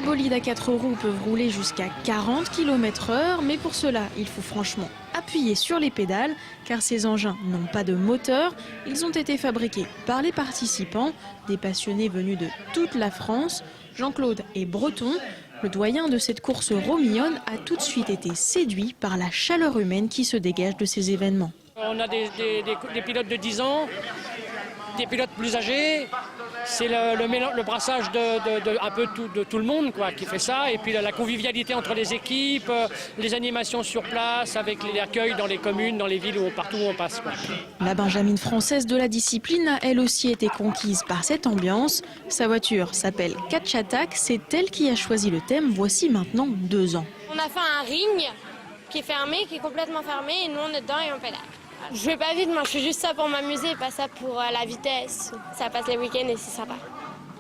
bolides à 4 roues peuvent rouler jusqu'à 40 km/h, mais pour cela, il faut franchement appuyer sur les pédales, car ces engins n'ont pas de moteur. Ils ont été fabriqués par les participants, des passionnés venus de toute la France. Jean-Claude est breton. Le doyen de cette course romillonne a tout de suite été séduit par la chaleur humaine qui se dégage de ces événements. On a des pilotes de 10 ans, des pilotes plus âgés. C'est le brassage de tout le monde qui fait ça. Et puis la convivialité entre les équipes, les animations sur place, avec l'accueil dans les communes, dans les villes, partout où on passe. La benjamine française de la discipline a elle aussi été conquise par cette ambiance. Sa voiture s'appelle Catch Attack. C'est elle qui a choisi le thème voici maintenant 2 ans. On a fait un ring qui est fermé, qui est complètement fermé, et nous on est dedans et on pédale. Je vais pas vite, moi je fais juste ça pour m'amuser, pas ça pour la vitesse. Ça passe les week-ends et c'est sympa.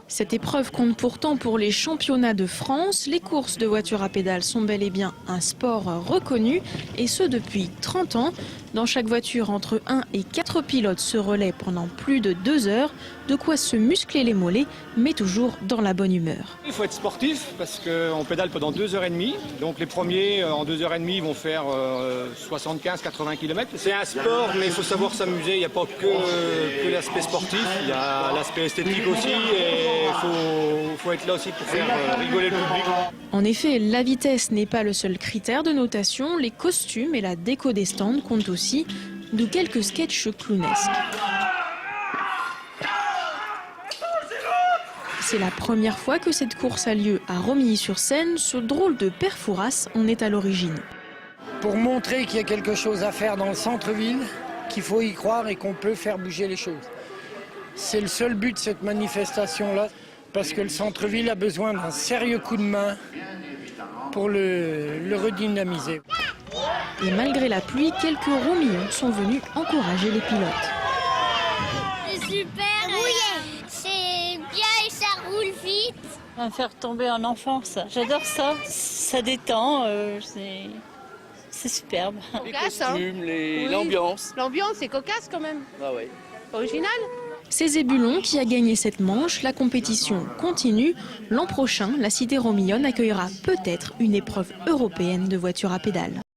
Cette épreuve compte pourtant pour les championnats de France. Les courses de voitures à pédales sont bel et bien un sport reconnu, et ce depuis 30 ans. Dans chaque voiture, entre 1 et 4 pilotes se relaient pendant plus de 2 heures. De quoi se muscler les mollets, mais toujours dans la bonne humeur. Il faut être sportif parce qu'on pédale pendant 2h30. Donc les premiers, en 2h30, vont faire 75-80 km. C'est un sport, mais il faut savoir s'amuser. Il n'y a pas que l'aspect sportif, il y a l'aspect esthétique aussi. Et il faut être là aussi pour faire rigoler le public. En effet, la vitesse n'est pas le seul critère de notation. Les costumes et la déco des stands comptent aussi, d'où quelques sketchs clownesques. C'est la première fois que cette course a lieu à Romilly-sur-Seine. Ce drôle de père Fouras en est à l'origine. Pour montrer qu'il y a quelque chose à faire dans le centre-ville, qu'il faut y croire et qu'on peut faire bouger les choses. C'est le seul but de cette manifestation-là, parce que le centre-ville a besoin d'un sérieux coup de main pour le redynamiser. Et malgré la pluie, quelques romillons sont venus encourager les pilotes. C'est super, c'est bien et ça roule vite. Va me faire tomber en enfance. J'adore ça, ça détend, c'est superbe. Les costumes, l'ambiance. L'ambiance est cocasse quand même. Ah ouais. Original. C'est Zébulon qui a gagné cette manche. La compétition continue. L'an prochain, la cité romillonne accueillera peut-être une épreuve européenne de voitures à pédales.